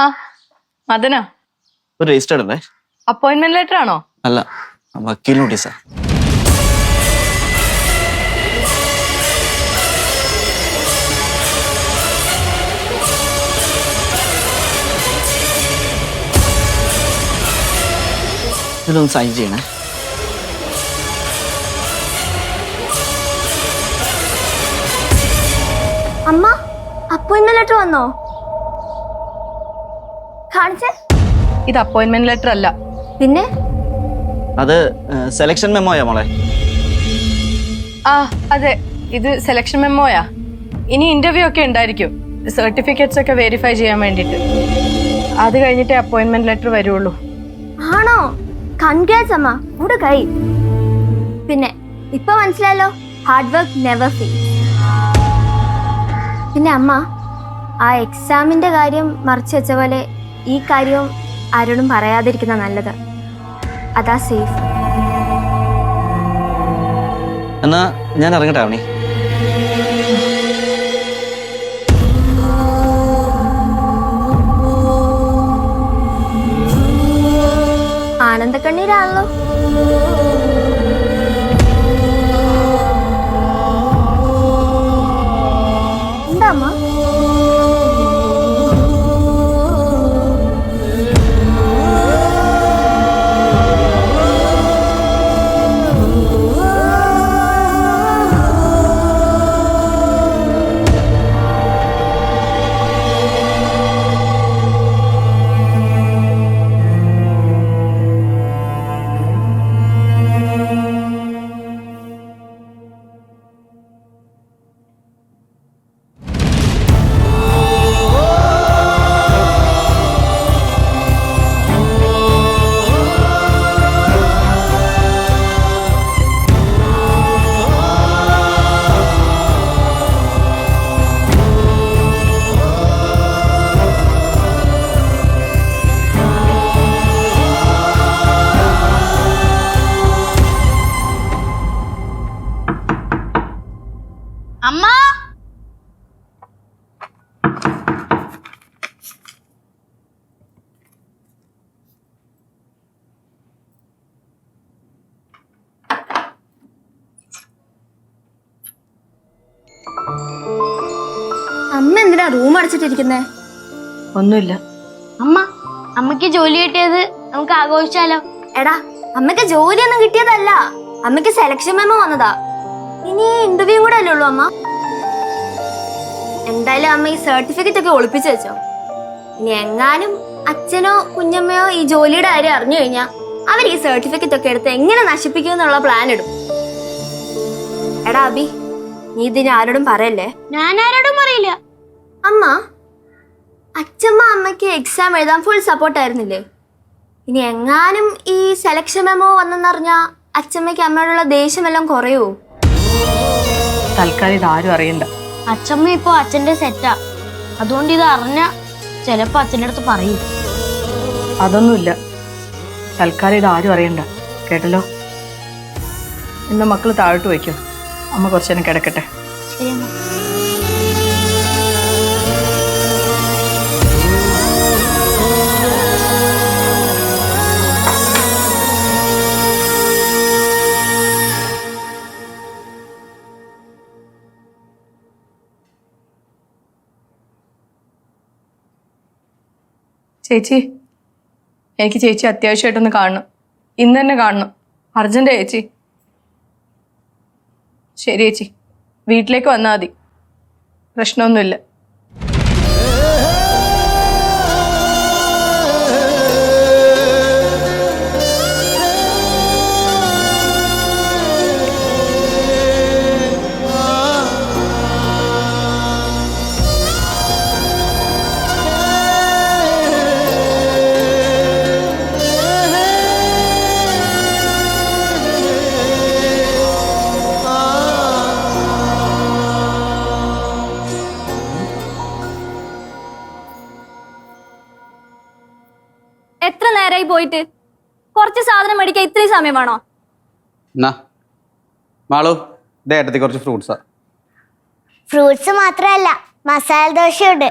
ആ മദനാ ഒരു രജിസ്റ്റർ ഉണ്ടേ. അപ്പോയിന്റ്മെന്റ് ലെറ്റർ ആണോ? അല്ല, വക്കീൽ നോട്ടീസാ. ഇതിലൊന്ന് സൈൻ ചെയ്യണേ. അമ്മ അപ്പോയിന്റ്മെന്റ് ലെറ്റർ വന്നോ? കാണിച്ചേ. ഇത് അപ്പോയിന്റ്മെന്റ് ലെറ്റർ അല്ല. പിന്നെ അത് സെലക്ഷൻ മെമ്മോയാ മോളെ. ആ അതെ, ഇത് സെലക്ഷൻ മെമ്മോയാ. ഇനി ഇന്റർവ്യൂ ഒക്കെ ഉണ്ടായിരിക്കും, സർട്ടിഫിക്കറ്റ്സ് ഒക്കെ വെരിഫൈ ചെയ്യാൻ വേണ്ടിട്ട്. അത് കഴിഞ്ഞിട്ടേ അപ്പോയിന്റ്മെന്റ് ലെറ്റർ വരുള്ളൂ. ആണോ? കൺഗ്രാറ്റ്സ് അമ്മ, കൂടെ കൈ. പിന്നെ ഇപ്പൊ മനസ്സിലായല്ലോ, ഹാർഡ് വർക്ക് നെവർ ഫെയിൽ. പിന്നെ അമ്മ, ആ എക്സാമിന്റെ കാര്യം മറച്ചു വെച്ച പോലെ ഈ കാര്യവും ആരോടും പറയാതിരിക്കുന്ന നല്ലത്. അതാ സേഫ്. എന്നാ ഞാൻ ഇറങ്ങട്ടെ അവണി. ആനന്ദക്കണ്ണീരാണല്ലോ. എന്താ അമ്മ? അമ്മ, അമ്മ എന്തിനാ റൂം അടച്ചിട്ടിരിക്കുന്നേ? ഒന്നുമില്ല. അമ്മ, അമ്മയ്ക്ക് ജോലി കിട്ടിയത് നമുക്ക് ആഘോഷിച്ചാലോ? എടാ, അമ്മയ്ക്ക് ജോലിയൊന്നും കിട്ടിയതല്ല, അമ്മയ്ക്ക് സെലക്ഷൻ മെമ്മോ വന്നതാ. ഇനി ഇന്റർവ്യൂ കൂടെ അല്ലേ ഉള്ളൂ അമ്മ. എന്തായാലും അമ്മ ഈ സർട്ടിഫിക്കറ്റ് ഒക്കെ ഒളിപ്പിച്ചു വെച്ചോ. ഇനി എങ്ങാനും അച്ഛനോ കുഞ്ഞമ്മയോ ഈ ജോലിയുടെ കാര്യം അറിഞ്ഞു കഴിഞ്ഞാ അവർ ഈ സർട്ടിഫിക്കറ്റ് ഒക്കെ എടുത്ത് എങ്ങനെ നശിപ്പിക്കും എന്നുള്ള പ്ലാൻ ഇടും. എടാ അബി, നീ ഇതിന് ആരോടും പറയല്ലേ. ഞാൻ ആരോടും പറയില്ല. അമ്മ, അച്ഛമ്മ അമ്മയ്ക്ക് എക്സാം എഴുതാൻ ഫുൾ സപ്പോർട്ട് ആയിരുന്നില്ലേ? ഇനി എങ്ങാനും ഈ സെലക്ഷൻ മെമ്മോ വന്നെന്നറിഞ്ഞാ അച്ഛമ്മയ്ക്ക് അമ്മയോടുള്ള ദേഷ്യമെല്ലാം കുറയുമോ? തൽക്കാലം ഇതാരും അറിയണ്ട. അച്ഛമ്മ ഇപ്പൊ അച്ഛന്റെ സെറ്റാ, അതുകൊണ്ട് ഇത് അറിഞ്ഞ ചിലപ്പോ അച്ഛൻ്റെ അടുത്ത് പറയും. അതൊന്നുമില്ല, തൽക്കാലം ഇതാരും അറിയണ്ട, കേട്ടല്ലോ. ഇന്ന് മക്കള് താഴോട്ട് വയ്ക്കും, അമ്മ കുറച്ചു നേരം കിടക്കട്ടെ. ശരി അമ്മ. ചേച്ചി, എനിക്ക് ചേച്ചി അത്യാവശ്യമായിട്ടൊന്ന് കാണണം, ഇന്ന് തന്നെ കാണണം, അർജന്റ് ചേച്ചി. ശരി ചേച്ചി, വീട്ടിലേക്ക് വന്നാൽ മതി, പ്രശ്നമൊന്നുമില്ല. എത്ര നേരമായി പോയിട്ട്? കുറച്ച് സാധനം മേടിക്കാൻ ഇത്രയും സമയം വേണോ? മാളു, ഇതേട്ടത്തി കുറച്ച് ഫ്രൂട്ട്സാ. ഫ്രൂട്ട്സ് മാത്രമല്ല, മസാല ദോശയുണ്ട്.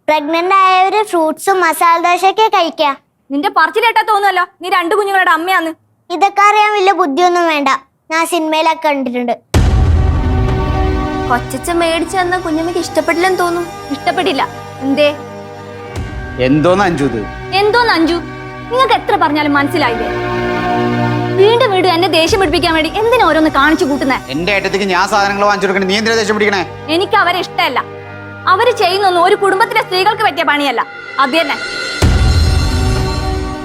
പ്രഗ്നന്റ് ആയവര് ഫ്രൂട്ട്സും മസാല ദോശയൊക്കെ കഴിക്കാം. നിന്റെ പറച്ചിലേട്ടാ തോന്നുമല്ലോ നീ 2 കുഞ്ഞുങ്ങളുടെ അമ്മയാന്ന്. ഇതൊക്കെ അറിയാൻ വലിയ ബുദ്ധിയൊന്നും വേണ്ട, ഞാൻ സിനിമയിലൊക്കെ കണ്ടിട്ടുണ്ട്. കൊച്ചച്ച മേടിച്ചു തന്ന കുഞ്ഞമ്മക്ക് ഇഷ്ടപ്പെട്ടില്ലെന്ന് തോന്നും. ഇഷ്ടപ്പെട്ടില്ല എന്തേ? എന്തോന്ന് അഞ്ചു ഇത്? എന്തോന്ന് അഞ്ചു? നിങ്ങൾക്ക് എത്ര പറഞ്ഞാലും മനസ്സിലായില്ലേ? വീണ്ടും വീണ്ടും എന്നെ ദേഷ്യം പിടിപ്പിക്കാൻ വേണ്ടി എന്തിനാ ഓരോന്ന് കാണിച്ചു കൂട്ടുന്നേ? എന്റെ ഏട്ടത്തേക്ക് ഞാൻ സാധനങ്ങൾ വാങ്ങിച്ചു കൊടുക്കണേ, നീ എന്തിനാ ദേഷ്യം പിടിക്കണേ? എനിക്ക് അവരെ ഇഷ്ടമല്ല. അവര് ചെയ്യുന്നൊന്നും ഒരു കുടുംബത്തിലെ സ്ത്രീകൾക്ക് പറ്റിയ പണിയല്ല. അത് തന്നെ.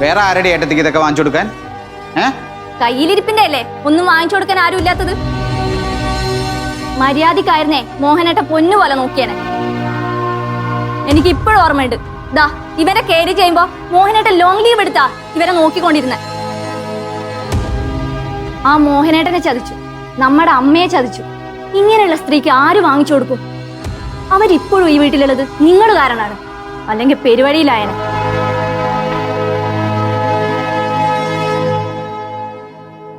വേറെ ആരുടെ ഏട്ടത്തേക്ക് ഇതൊക്കെ വാങ്ങിച്ചു കൊടുക്കാൻ? കയ്യിലിരിപ്പിന്റെ അല്ലേ ഒന്നും വാങ്ങിച്ചു കൊടുക്കാൻ ആരും ഇല്ലാത്തത്. മര്യാദക്കായിരുന്നേ മോഹനേട്ട പൊന്നുപോലെ നോക്കിയേനെ. എനിക്ക് ഇപ്പോഴും ഓർമ്മയുണ്ട്. ദാ ഇവരെ കേരി ചെയ്യുമ്പോ മോഹനേട്ടൻ ലോങ് ലീവ് എടുത്താ ഇവരെ നോക്കിക്കൊണ്ടിരുന്നേ. ആ മോഹനേട്ടനെ ചതിച്ചു, നമ്മുടെ അമ്മയെ ചതിച്ചു. ഇങ്ങനെയുള്ള സ്ത്രീക്ക് ആര് വാങ്ങിച്ചു കൊടുക്കും? അവരിപ്പോഴും ഈ വീട്ടിലുള്ളത് നിങ്ങൾ കാരണമാണ്, അല്ലെങ്കിൽ പെരുവഴിയിലായനെ.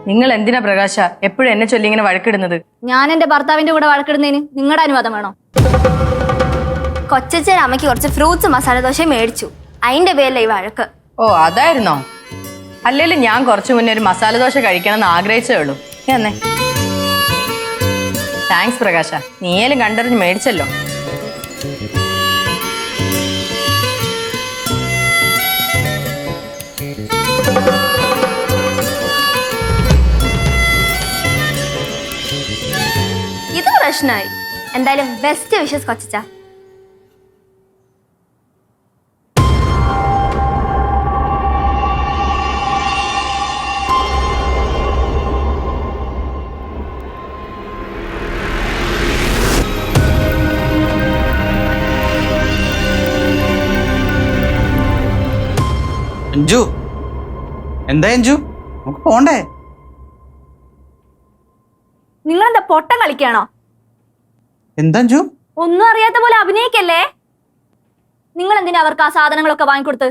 നിങ്ങൾ എന്തിനാ പ്രകാശ എപ്പോഴും എന്നെ ചൊല്ലി ഇങ്ങനെ വഴക്കിടുന്നത്? ഞാൻ എന്റെ ഭർത്താവിന്റെ കൂടെ വഴക്കിടുന്നതിന് നിങ്ങളുടെ അനുവാദം വേണോ? കൊച്ചച്ഛൻ അമ്മയ്ക്ക് കുറച്ച് ഫ്രൂട്ട്സ് മസാല ദോശ മേടിച്ചു, അതിന്റെ പേരില ഈ വഴക്ക്. ഓ അതായിരുന്നോ? അല്ലേലും ഞാൻ കുറച്ചു മുന്നേ ഒരു മസാല ദോശ കഴിക്കണം എന്ന് ആഗ്രഹിച്ചേ ഉള്ളൂ. എന്നേ താങ്ക്സ് പ്രകാശ, നീയേലും കണ്ടറിഞ്ഞ് മേടിച്ചല്ലോ. ഇത് പ്രശ്നമായി. എന്തായാലും ബെസ്റ്റ് വിഷസ് കൊച്ചച്ച. അഞ്ചു, എന്താ അഞ്ചു, നമുക്ക് പോണ്ടേ? നിങ്ങളെന്താ പൊട്ടം കളിക്കാണോ? എന്താ അഞ്ചു? ഒന്നും അറിയാത്ത പോലെ അഭിനയിക്കല്ലേ. നിങ്ങൾ എന്തിനാ അവർക്ക് ആ സാധനങ്ങളൊക്കെ വാങ്ങിക്കൊടുത്ത്?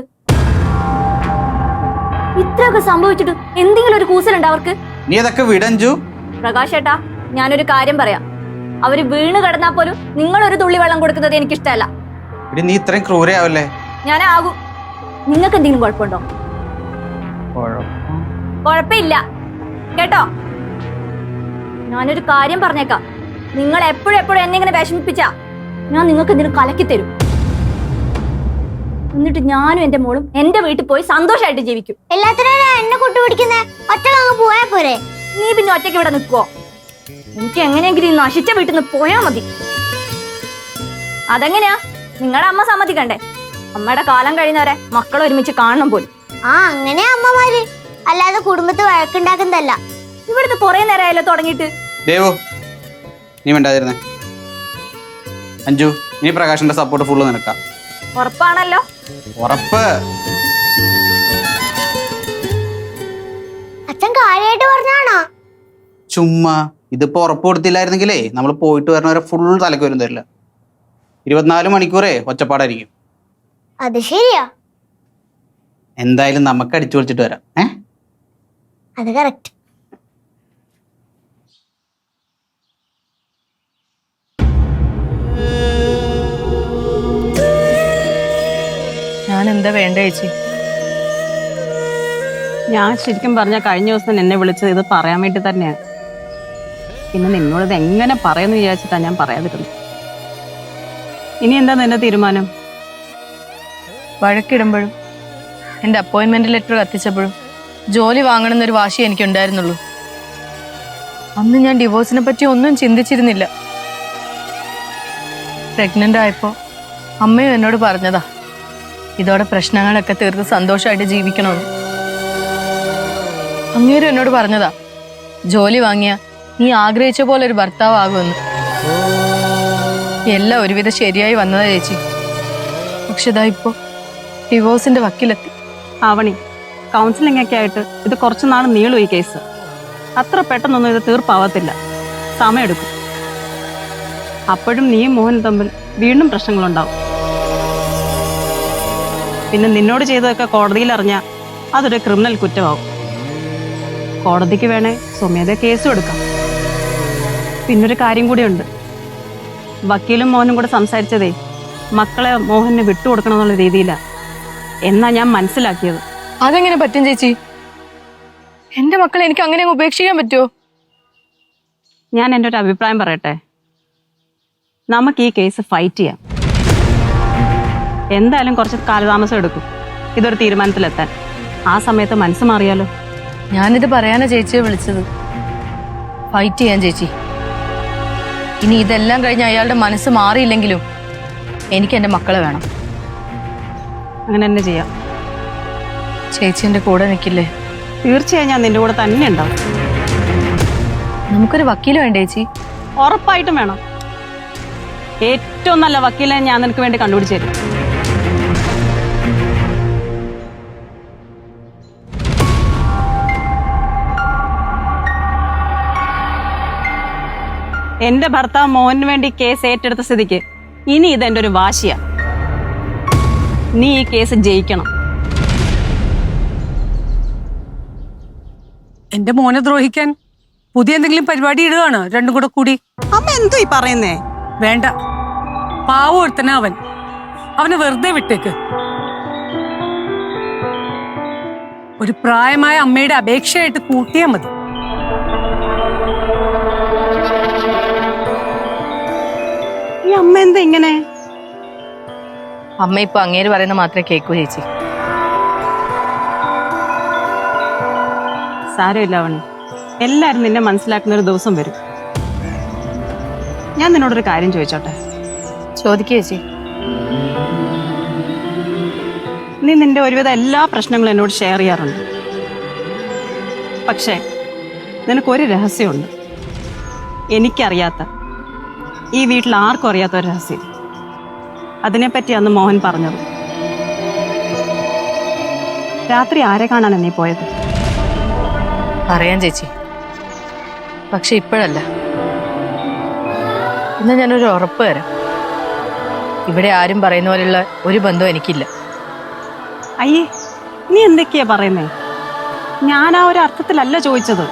ഇത്രയൊക്കെ സംഭവിച്ചിട്ട് എന്തെങ്കിലും ഒരു കൂസലുണ്ട് അവർക്ക്? നീ അതൊക്കെ വിടഞ്ചു. പ്രകാശ് ഏട്ടാ, ഞാനൊരു കാര്യം പറയാം. അവര് വീണ് കിടന്നാ പോലും നിങ്ങളൊരു തുള്ളി വെള്ളം കൊടുക്കുന്നത് എനിക്കിഷ്ടമല്ല. ഇവിടെ നീ ഇത്രയും ക്രൂരയാവല്ലേ? ഞാനാകും. നിങ്ങൾക്ക് എന്തെങ്കിലും കുഴപ്പമുണ്ടോ? കുഴപ്പമില്ല കേട്ടോ. ഞാനൊരു കാര്യം പറഞ്ഞേക്കാം. നിങ്ങൾ എപ്പോഴും എന്നെ ഇങ്ങനെ വിഷമിപ്പിച്ചാ ഞാൻ നിങ്ങൾക്ക് എന്തെങ്കിലും കലക്കി തരും. എന്നിട്ട് ഞാനും എന്റെ മോളും എന്റെ വീട്ടിൽ പോയി സന്തോഷമായിട്ട് ജീവിക്കും. എല്ലാത്തിനും എന്നെ കൂട്ടുപിടിക്കുന്നേ, ഒറ്റങ്ങ് പോയാ പോരെ? നീ പിന്നെ ഒറ്റയ്ക്ക് ഇവിടെ നിൽക്കുവോ? എനിക്ക് എങ്ങനെയെങ്കിലും ഈ നശിച്ച വീട്ടിൽ നിന്ന് പോയാ മതി. അതെങ്ങനെയാ? നിങ്ങളുടെ അമ്മ സമ്മതിക്കണ്ടേ? അമ്മയുടെ കാലം കഴിയുന്നവരെ മക്കൾ ഒരുമിച്ച് കാണണം പോലും. ആ അങ്ങനെ അമ്മമാര്, അല്ലാതെ കുടുംബത്തിൽ വഴക്കുണ്ടാക്കുന്നതല്ല. ഇവിടുത്തെ കുറെ നേരമായല്ലോ തുടങ്ങിയിട്ട്. ദേവു, നീ വേണ്ടാതിരുന്നേ. അഞ്ചു, നീ പ്രകാശിന്റെ സപ്പോർട്ട് ഫുള്ള് നിനക്കാം. ഉറപ്പാണല്ലോ? ഉറപ്പ്. അച്ഛൻ കാര്യമായിട്ട് പറഞ്ഞാണോ? ചുമ്മാ, ഇതിപ്പോ ഉറപ്പ് കൊടുത്തില്ലായിരുന്നെങ്കിലേ നമ്മൾ പോയിട്ട് വരണവരെ ഫുൾ തലക്ക് വരും തരില്ല. 24 മണിക്കൂറേ ഒച്ചപ്പാടായിരിക്കും. അത് ശരിയാ. എന്തായാലും നമുക്ക് അടിച്ചു പൊളിച്ചിട്ട് വരാം. അത് കറക്റ്റ്. ഞാൻ എന്താ വേണ്ട ചേച്ചി? ഞാൻ ശരിക്കും പറഞ്ഞ കഴിഞ്ഞ ദിവസം എന്നെ വിളിച്ചത് ഇത് പറയാൻ വേണ്ടി തന്നെയാണ്. പിന്നെ നിന്നോട് ഇത് എങ്ങനെ പറയുമെന്ന് വിചാരിച്ചിട്ടാണ് ഞാൻ പറയാതിരുന്നത്. ഇനി എന്താ നിന്റെ തീരുമാനം? വഴക്കിടുമ്പോഴും എൻ്റെ അപ്പോയിൻമെന്റ് ലെറ്റർ കത്തിച്ചപ്പോഴും ജോലി വാങ്ങണമെന്നൊരു വാശി എനിക്കുണ്ടായിരുന്നുള്ളൂ. അന്ന് ഞാൻ ഡിവോഴ്സിനെ പറ്റി ഒന്നും ചിന്തിച്ചിരുന്നില്ല. പ്രഗ്നന്റ് ആയപ്പോൾ അമ്മയും എന്നോട് പറഞ്ഞതാ, ഇതോടെ പ്രശ്നങ്ങളൊക്കെ തീർത്ത് സന്തോഷമായിട്ട് ജീവിക്കണമെന്ന്. അങ്ങേരും എന്നോട് പറഞ്ഞതാ, ജോലി വാങ്ങിയ നീ ആഗ്രഹിച്ച പോലെ ഒരു ഭർത്താവാകുമെന്ന്. എല്ലാം ഒരുവിധം ശരിയായി വന്നതാ ചേച്ചി. പക്ഷെ ഇതാ ഇപ്പോ ഡിവോഴ്സിന്റെ വക്കിലെത്തി. ആവണി, കൗൺസിലിംഗ് ഒക്കെ ആയിട്ട് ഇത് കുറച്ച് നാൾ നീളും ഈ കേസ്. അത്ര പെട്ടെന്നൊന്നും ഇത് തീർപ്പാവത്തില്ല, സമയമെടുക്കും. അപ്പോഴും നീയും മോഹനും തമ്മിൽ വീണ്ടും പ്രശ്നങ്ങളുണ്ടാവും. പിന്നെ നിന്നോട് ചെയ്തതൊക്കെ കോടതിയിൽ അറിഞ്ഞാൽ അതൊരു ക്രിമിനൽ കുറ്റമാവും. കോടതിക്ക് വേണേ സ്വമേധ കേസും എടുക്കാം. പിന്നൊരു കാര്യം കൂടിയുണ്ട്. വക്കീലും മോനും കൂടെ സംസാരിച്ചതേ മക്കളെ മോഹന് വിട്ടുകൊടുക്കണം എന്നുള്ള രീതിയിലാണ് എന്നാ ഞാൻ മനസ്സിലാക്കിയത്. അതെങ്ങനെ പറ്റും ചേച്ചി? എന്റെ മക്കളെ എനിക്ക് അങ്ങനെ അങ്ങ് ഉപേക്ഷിക്കാൻ പറ്റുമോ? ഞാൻ എൻ്റെ ഒരു അഭിപ്രായം പറയട്ടെ. നമുക്ക് ഈ കേസ് ഫൈറ്റ് ചെയ്യാം. എന്തായാലും കുറച്ച് കാലതാമസം എടുക്കും ഇതൊരു തീരുമാനത്തിലെത്താൻ. ആ സമയത്ത് മനസ്സ് മാറിയാലോ. ഞാനിത് പറയാനാ ചേച്ചിയെ വിളിച്ചത്. ഫൈറ്റ് ചെയ്യാൻ ചേച്ചി. ഇനി ഇതെല്ലാം കഴിഞ്ഞ് അയാളുടെ മനസ്സ് മാറിയില്ലെങ്കിലും എനിക്ക് എൻ്റെ മക്കളെ വേണം. അങ്ങനെ തന്നെ ചെയ്യാം. ചേച്ചി എൻ്റെ കൂടെ നിൽക്കില്ലേ? തീർച്ചയായും ഞാൻ നിന്റെ കൂടെ തന്നെ ഉണ്ടാവും. നമുക്കൊരു വക്കീല് വേണ്ടേ ചേച്ചി? ഉറപ്പായിട്ടും വേണം. ഏറ്റവും നല്ല വക്കീലെ ഞാൻ നിനക്ക് വേണ്ടി കണ്ടുപിടിച്ചു തരും. എന്റെ ഭർത്താവ് മോഹന് വേണ്ടി കേസ് ഏറ്റെടുത്ത സ്ഥിതിക്ക് ഇനി ഇതെന്റെ ഒരു വാശിയാ. നീ ഈ കേസ് ജയിക്കണം. എന്റെ മോനെ ദ്രോഹിക്കാൻ പുതിയ എന്തെങ്കിലും പരിപാടി ഇടുകയാണ് രണ്ടും കൂടെ കൂടി? അമ്മ എന്തോ ഈ പറയുന്നേ? വേണ്ട, പാവം ഒരുത്തന അവൻ. അവനെ വെറുതെ വിട്ടേക്ക്. ഒരു പ്രായമായ അമ്മയുടെ അപേക്ഷയായിട്ട് കൂട്ടിയാ മതി. ഈ അമ്മ എന്താ ഇങ്ങനെ? അമ്മ ഇപ്പൊ അങ്ങേര് പറയുന്ന മാത്രമേ കേൾക്കൂ ചേച്ചി. സാരമില്ല അവണി, എല്ലാരും നിന്നെ മനസ്സിലാക്കുന്ന ഒരു ദിവസം വരും. ഞാൻ നിന്നോടൊരു കാര്യം ചോദിച്ചോട്ടെ? ചോദിക്കൂ ചേച്ചി. നീ നിന്റെ ഒരുവിധ എല്ലാ പ്രശ്നങ്ങളും എന്നോട് ഷെയർ ചെയ്യാറുണ്ട്. പക്ഷേ നിനക്കൊരു രഹസ്യമുണ്ട്, എനിക്കറിയാത്ത, ഈ വീട്ടിൽ ആർക്കും അറിയാത്ത ഒരു രഹസ്യം. അതിനെപ്പറ്റി അന്ന് മോഹൻ പറഞ്ഞത്. രാത്രി ആരെ കാണാനാണ് നീ പോയത്? പറയാൻ ചേച്ചി, പക്ഷെ ഇപ്പോഴല്ല. ഇന്ന് ഞാനൊരു ഉറപ്പ് തരാം. ഇവിടെ ആരും പറയുന്ന പോലെയുള്ള ഒരു ബന്ധവും എനിക്കില്ല. അയ്യേ, നീ എന്തൊക്കെയാ പറയുന്നേ? ഞാൻ ആ ഒരു അർത്ഥത്തിലല്ല ചോദിച്ചത്.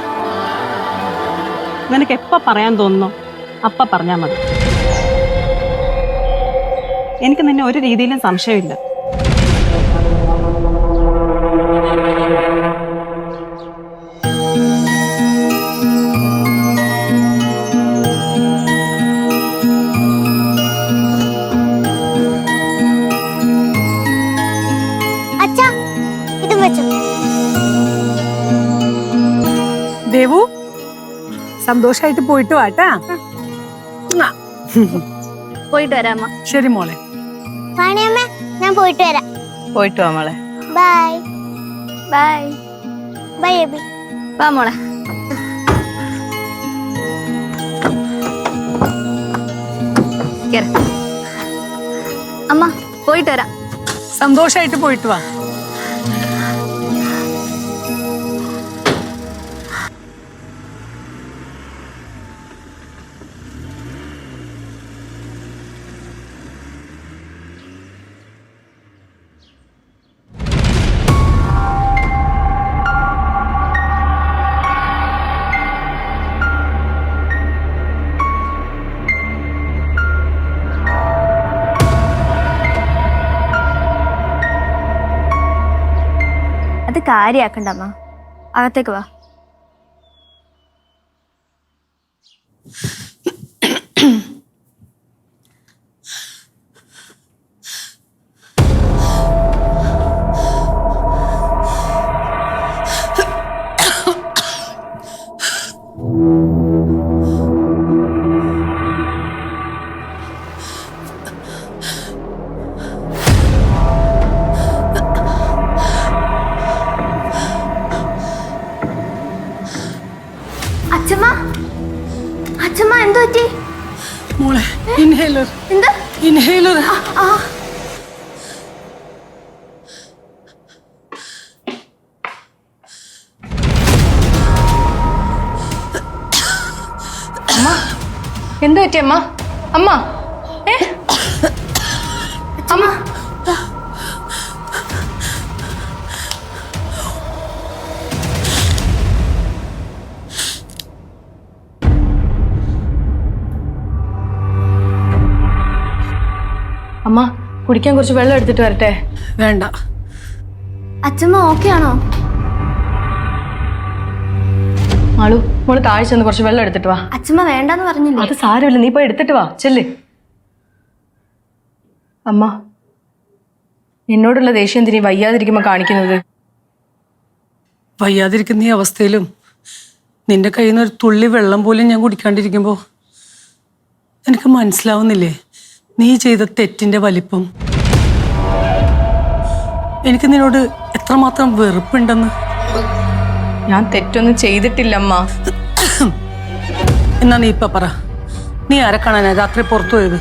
നിനക്ക് എപ്പ പറയാൻ തോന്നുന്നു അപ്പ പറഞ്ഞാ മതി. എനിക്ക് നിന്നെ ഒരു രീതിയിലും സംശയമില്ല. അച്ഛാ, ഇതും വെച്ചോ. ദേവു, സന്തോഷായിട്ട് പോയിട്ട് വാട്ടാ. പോയിട്ട് വരാമ്മ. ശരി മോളെ. വാണിയമ്മ, ഞാൻ പോയിട്ട് വരാം. പോയിട്ട് വാ മോളെ. Bye bye. ബൈ എബി. വാ മോളെ. കേറ്. അമ്മ പോയിട്ട് വരാം. സന്തോഷായിട്ട് പോയിട്ട് വാ. അത് കാര്യാക്കണ്ട അമ്മ, അകത്തേക്ക് വാ. അച്ഛമ്മ, അച്ഛമ്മ എന്തു പറ്റി? മോളെ, ഇൻഹേലർ. എന്താ? ഇൻഹേലർ. എന്തു പറ്റി അമ്മ? അമ്മ, അമ്മ. അമ്മ കുടിക്കാൻ കുറച്ച് വെള്ളം എടുത്തിട്ട് വരട്ടെ. വേണ്ട. അച്ഛമ്മ ഓക്കെ ആണോ? മാളു മോള് താഴെ ചെന്ന് കുറച്ച് വെള്ളം എടുത്തിട്ട് വാ. അച്ഛമ്മ വേണ്ടെന്ന് പറഞ്ഞില്ലേ? അത് സാരമില്ല, നീ പോയി എടുത്തിട്ട് വാ, ചെല്ല്. അമ്മ എന്നോടുള്ള ദേഷ്യം എന്തിനീ വയ്യാതിരിക്കുമ്പോ കാണിക്കുന്നത്? വയ്യാതിരിക്കുന്ന ഈ അവസ്ഥയിലും നിന്റെ കയ്യിൽ നിന്ന് ഒരു തുള്ളി വെള്ളം പോലും ഞാൻ കുടിക്കാണ്ടിരിക്കുമ്പോ എനിക്ക് മനസ്സിലാവുന്നില്ലേ നീ ചെയ്ത തെറ്റിന്റെ വലിപ്പം? എനിക്ക് നിന്നോട് എത്രമാത്രം വെറുപ്പുണ്ടെന്ന്. ഞാൻ തെറ്റൊന്നും ചെയ്തിട്ടില്ല അമ്മ. എന്നാ നീ ഇപ്പൊ പറ, നീ ആരെ കാണാനാ രാത്രി പുറത്തു പോയത്?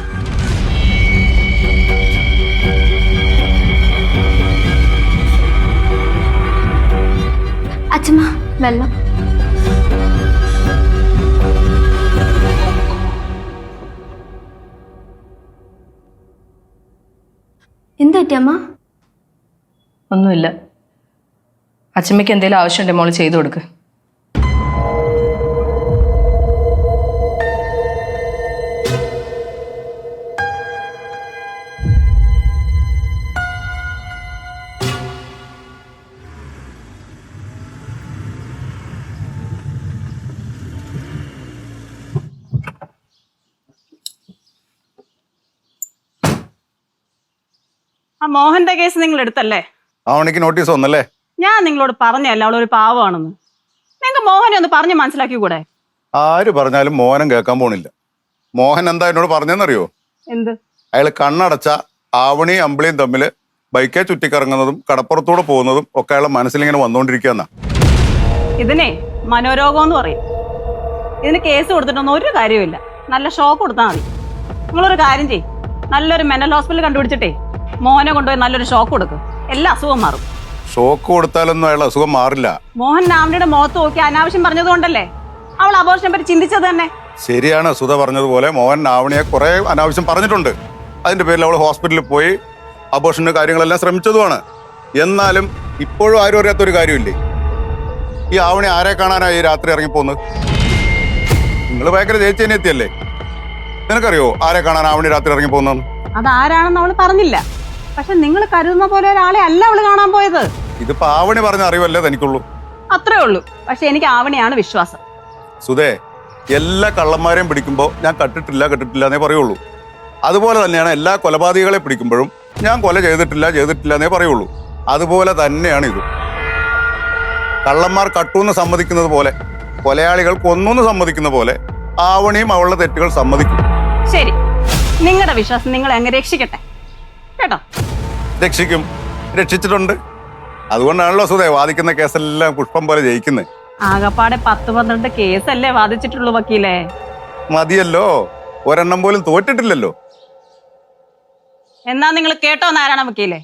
അച്ഛമ്മ വെള്ളം. എന്ത് പറ്റിയമ്മ? ഒന്നുമില്ല. അച്ഛമ്മയ്ക്ക് എന്തെങ്കിലും ആവശ്യമുണ്ടെങ്കിൽ മോള് ചെയ്തു കൊടുക്ക്. ആ മോഹന്റെ കേസ് നിങ്ങൾ എടുത്തല്ലേ? അവനിക്ക് നോട്ടീസ് വന്നല്ലേ? ഞാൻ നിങ്ങളോട് പറഞ്ഞല്ല അവളൊരു പാവമാണെന്ന്. നിങ്ങൾക്ക് മോഹനെ ഒന്ന് പറഞ്ഞ് മനസ്സിലാക്കി കൂടെ? ആര് പറഞ്ഞാലും മോഹനം കേൾക്കാൻ പോണില്ല. മോഹൻ എന്താ എന്നോട് പറഞ്ഞെന്നറിയോ? എന്ത്? അയാൾ കണ്ണടച്ച ആവണിയും അമ്പിളിയും തമ്മിൽ ബൈക്കേ ചുറ്റിക്കറങ്ങുന്നതും കടപ്പുറത്തൂടെ പോകുന്നതും ഒക്കെ അയാളെ മനസ്സിലിങ്ങനെ വന്നുകൊണ്ടിരിക്കുകയെന്നാ. ഇതിനെ മനോരോഗം എന്ന് പറയും. ഇതിന് കേസ് കൊടുത്തിട്ടൊന്നും ഒരു കാര്യമില്ല. നല്ല ഷോക്ക് കൊടുത്താൽ മതി. നിങ്ങളൊരു കാര്യം ചെയ്യും, നല്ലൊരു മെന്റൽ ഹോസ്പിറ്റൽ കണ്ടുപിടിച്ചിട്ടേ മോഹനെ കൊണ്ടുപോയി നല്ലൊരു ഷോക്ക് കൊടുക്കും. എല്ലാ അസുഖവും മാറും. ഷോക്ക് കൊടുത്താലൊന്നും അയാൾ അസുഖം മാറില്ല. മോഹൻ ആവണിയുടെ മുഖത്ത് നോക്കി അനാവശ്യം പറഞ്ഞതുകൊണ്ടല്ലേ അവൾ അബോർഷനെ പറ്റി ചിന്തിച്ചത് തന്നെ. ശരിയാണ് സുധ പറഞ്ഞതുപോലെ, മോഹൻ ആവണിയെ കുറെ അനാവശ്യം പറഞ്ഞിട്ടുണ്ട്. അതിന്റെ പേരിൽ അവൾ ഹോസ്പിറ്റലിൽ പോയി അബോർഷന്റെ കാര്യങ്ങളെല്ലാം ശ്രമിച്ചതുമാണ്. എന്നാലും ഇപ്പോഴും ആരും അറിയാത്തൊരു കാര്യമില്ലേ, ഈ ആവണി ആരെ കാണാനായി രാത്രി ഇറങ്ങിപ്പോന്ന്? നിങ്ങൾ ഭയങ്കര ജയിച്ചെത്തിയല്ലേ? നിനക്കറിയോ ആരെ കാണാൻ ആവണി രാത്രി ഇറങ്ങിപ്പോന്നു? അതാരാണെന്ന് അവള് പറഞ്ഞില്ല. പക്ഷെ നിങ്ങൾ കരുതുന്ന പോലെ ഒരാളെ അല്ല അവള് കാണാൻ പോയത്. ഇതിപ്പോ ആവണി പറഞ്ഞ അറിവല്ലേ തനിക്കുള്ളൂ? അത്രേ ഉള്ളൂ. പക്ഷെ എനിക്ക് ആവണിയാണ് വിശ്വാസം. സുധേ, എല്ലാ കള്ളന്മാരെയും പിടിക്കുമ്പോൾ ഞാൻ കട്ടിട്ടില്ല എന്നേ പറയുള്ളൂ. അതുപോലെ തന്നെയാണ് എല്ലാ കൊലപാതകികളെ പിടിക്കുമ്പോഴും ഞാൻ കൊല ചെയ്തിട്ടില്ല എന്നേ പറയുള്ളൂ. അതുപോലെ തന്നെയാണ് ഇത്. കള്ളന്മാർ കട്ടൂന്ന് സമ്മതിക്കുന്നത് പോലെ, കൊലയാളികൾ കൊന്നൂന്ന് സമ്മതിക്കുന്ന പോലെ ആവണിയും അവളുടെ തെറ്റുകൾ സമ്മതിക്കും. ശരി, നിങ്ങളുടെ വിശ്വാസം നിങ്ങൾ അങ്ങ് രക്ഷിക്കട്ടെ കേട്ടോ. രക്ഷിക്കും, രക്ഷിച്ചിട്ടുണ്ട്. അതുകൊണ്ടാണല്ലോ സുധേ വാദിക്കുന്ന കേസെല്ലാം പുഷ്പം പോലെ ജയിക്കുന്നത്. ആകപ്പാടെ 10-12 കേസല്ലേ വാദിച്ചിട്ടുള്ളൂ വക്കീലേ. മതിയല്ലോ, ഒരെണ്ണം പോലും തോറ്റിട്ടില്ലല്ലോ. എന്നാ നിങ്ങൾ കേട്ടോ നാരായണ വക്കീലേ,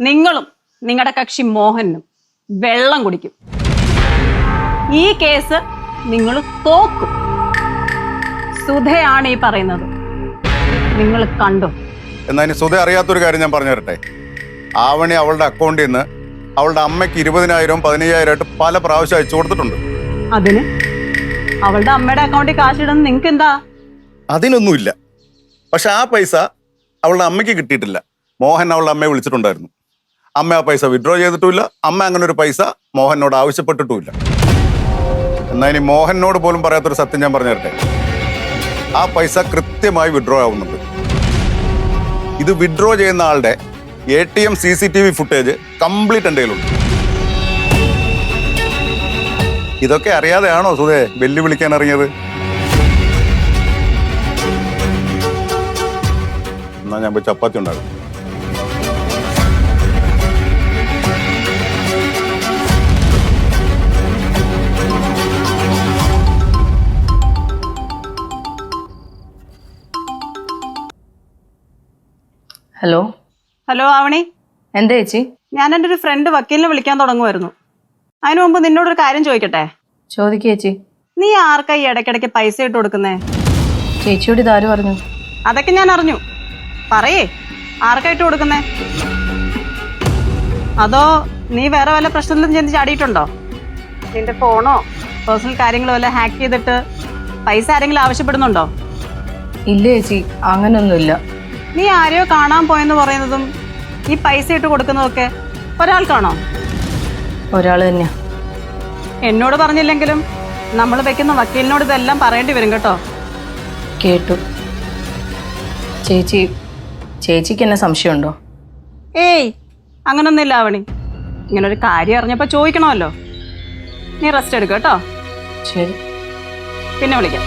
നിങ്ങളും നിങ്ങളുടെ കക്ഷി മോഹനും വെള്ളം കുടിക്കും. ഈ കേസ് നിങ്ങൾ തോക്കും. സുധയാണ് ഈ പറയുന്നത്, നിങ്ങൾ കണ്ടു. എന്നാൽ ഇനി സുധ അറിയാത്തൊരു കാര്യം ഞാൻ പറഞ്ഞു തരട്ടെ. ആവണി അവളുടെ അക്കൗണ്ടിൽ നിന്ന് അവളുടെ അമ്മയ്ക്ക് 20,000 15,000 പല പ്രാവശ്യം അയച്ചു കൊടുത്തിട്ടുണ്ട്. അതിന് അവളുടെ അമ്മയുടെ അക്കൗണ്ടിൽ കാശിടുന്ന നിങ്ങൾക്ക് എന്താ? അതിനൊന്നുമില്ല. പക്ഷെ ആ പൈസ അവളുടെ അമ്മയ്ക്ക് കിട്ടിയിട്ടില്ല. മോഹൻ അവളുടെ അമ്മയെ വിളിച്ചിട്ടുണ്ടായിരുന്നു. അമ്മ ആ പൈസ വിഡ്രോ ചെയ്തിട്ടുമില്ല. അമ്മ അങ്ങനെ ഒരു പൈസ മോഹനോട് ആവശ്യപ്പെട്ടിട്ടുമില്ല. എന്നാൽ ഇനി മോഹനോട് പോലും പറയാത്തൊരു സത്യം ഞാൻ പറഞ്ഞു തരട്ടെ. ആ പൈസ കൃത്യമായി വിഡ്രോ ആവുന്നുണ്ട്. ഇത് വിഡ്രോ ചെയ്യുന്ന ആളുടെ ATM CCTV ഫുട്ടേജ് കംപ്ലീറ്റ് എൻ്റെ കയ്യിലുണ്ട്. ഇതൊക്കെ അറിയാതെയാണോ സുധേ വെല്ലുവിളിക്കാൻ ഇറങ്ങിയത്? എന്നാ ഞാൻ പോയി ചപ്പാത്തി ഉണ്ടാകും. ഹലോ. ഹലോ ആവണി, എന്താ ചേച്ചി? ഞാൻ എൻ്റെ ഒരു ഫ്രണ്ട് വക്കീലിനെ വിളിക്കാൻ തുടങ്ങുമായിരുന്നു. അതിനു മുമ്പ് നിന്നോടൊരു കാര്യം ചോദിക്കട്ടെ? ചോദിക്കേ ചേച്ചി. നീ ആർക്കാ ഈ ഇടയ്ക്കിടയ്ക്ക് പൈസ ഇട്ട് കൊടുക്കുന്നേ? ചേച്ചിയോട് ഇതാര് പറഞ്ഞു? അതൊക്കെ ഞാൻ അറിഞ്ഞു. പറയേ, ആർക്കാ ഇട്ട് കൊടുക്കുന്നേ? അതോ നീ വേറെ വല്ല പ്രശ്നത്തിലും ചെന്ന് ചാടിയിട്ടുണ്ടോ? നിന്റെ ഫോണോ പേഴ്സണൽ കാര്യങ്ങളോ വല്ല ഹാക്ക് ചെയ്തിട്ട് പൈസ ആരെങ്കിലും ആവശ്യപ്പെടുന്നുണ്ടോ? ഇല്ല ചേച്ചി, അങ്ങനൊന്നുമില്ല. നീ ആരെയോ കാണാൻ പോയെന്ന് പറയുന്നതും ഈ പൈസ ഇട്ട് കൊടുക്കുന്നതൊക്കെ ഒരാൾക്കാണോ? ഒരാൾ തന്നെയാ. എന്നോട് പറഞ്ഞില്ലെങ്കിലും നമ്മൾ വെക്കുന്ന വക്കീലിനോട് ഇതെല്ലാം പറയേണ്ടി വരും കേട്ടോ. കേട്ടു. ചേച്ചിക്ക് എന്നെ സംശയമുണ്ടോ? ഏയ് അങ്ങനൊന്നുമില്ല ആവണി. ഇങ്ങനൊരു കാര്യം അറിഞ്ഞപ്പോൾ ചോദിക്കണമല്ലോ. നീ റെസ്റ്റ് എടുക്കുക കേട്ടോ. ശരി, പിന്നെ വിളിക്കാം.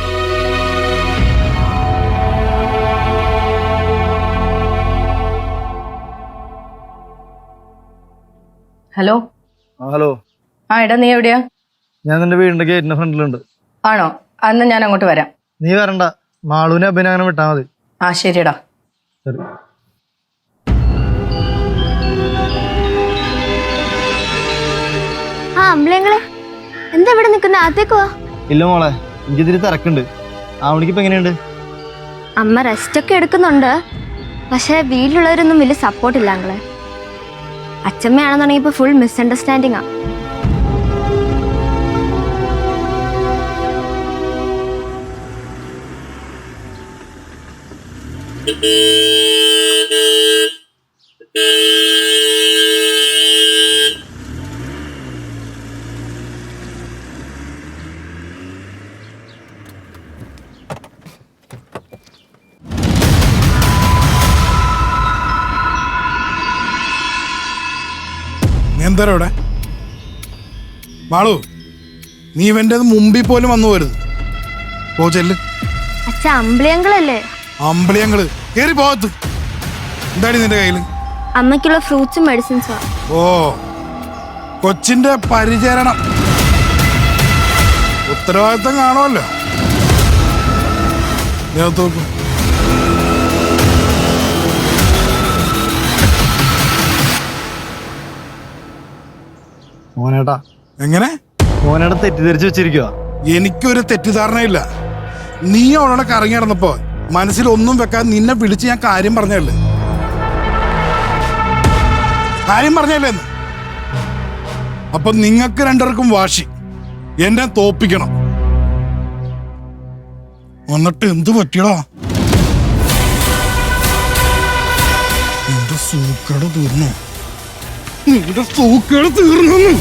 ഹലോ. ഹലോ. എടാ നീ എവിടെയാ? ഞാൻ നിന്റെ വീടിന്റെ ഗേറ്റിന്റെ ഫ്രണ്ടിലുണ്ട്. ആണോ? അന്ന് ഞാൻ അങ്ങോട്ട് വരാം. നീ വരണ്ട, മാളൂനെ അഭിനയം വിട്ടാ മതി. ശരിയടാ. ശരി. അമ്പലങ്ങളെ എന്താ ഇവിടെ നിൽക്കുന്ന? അകത്തേക്ക് വാ. ഇല്ല മോളെ, എനിക്കിതിരി തിരക്കുണ്ട്. അവനിക്ക് ഇപ്പൊ എങ്ങനെയുണ്ട്? അമ്മ റെസ്റ്റ് ഒക്കെ എടുക്കുന്നുണ്ട്, പക്ഷെ വീട്ടിലുള്ളവരൊന്നും വലിയ സപ്പോർട്ടില്ല അങ്ങളെ. അച്ഛമ്മയാണെന്നുണ്ടെങ്കിൽ ഇപ്പൊ ഫുൾ മിസ്അണ്ടർസ്റ്റാൻഡിങ് ആ. എന്തോടെ മാളു, നീ ഇവന്റെ മുമ്പിൽ പോലും വന്നു പോരുത്. പോ ചെല്ല്. അച്ഛ അമ്പിളിയങ്കളല്ലേ? അമ്പിളിയങ്ങള് കേറി പോകത്ത്. എന്താടി നിന്റെ കയ്യില്? അമ്മയ്ക്കുള്ള ഫ്രൂട്ട്സും മെഡിസിൻസും. ഓ, കൊച്ചിന്റെ പരിചരണം ഉത്തരവാദിത്തം കാണുമല്ലോ. നോക്കൂ. മോനേട്ടാ. എങ്ങനെ? മോനേട്ടാ തെറ്റിദ്ധരിച്ചു വെച്ചിരിക്കുക. എനിക്കൊരു തെറ്റിദ്ധാരണയില്ല. നീ അവളോടെ കറങ്ങി നടന്നപ്പോ മനസ്സിൽ ഒന്നും വെക്കാതെ നിന്നെ വിളിച്ച് ഞാൻ കാര്യം പറഞ്ഞല്ലേ എന്ന്. അപ്പൊ നിങ്ങൾക്ക് രണ്ടുപേർക്കും വാശി, എന്നെ തോപ്പിക്കണം. എന്നിട്ട് എന്ത് പറ്റിയടാ? നിന്റെ സൂക്കേട് തീർന്നു.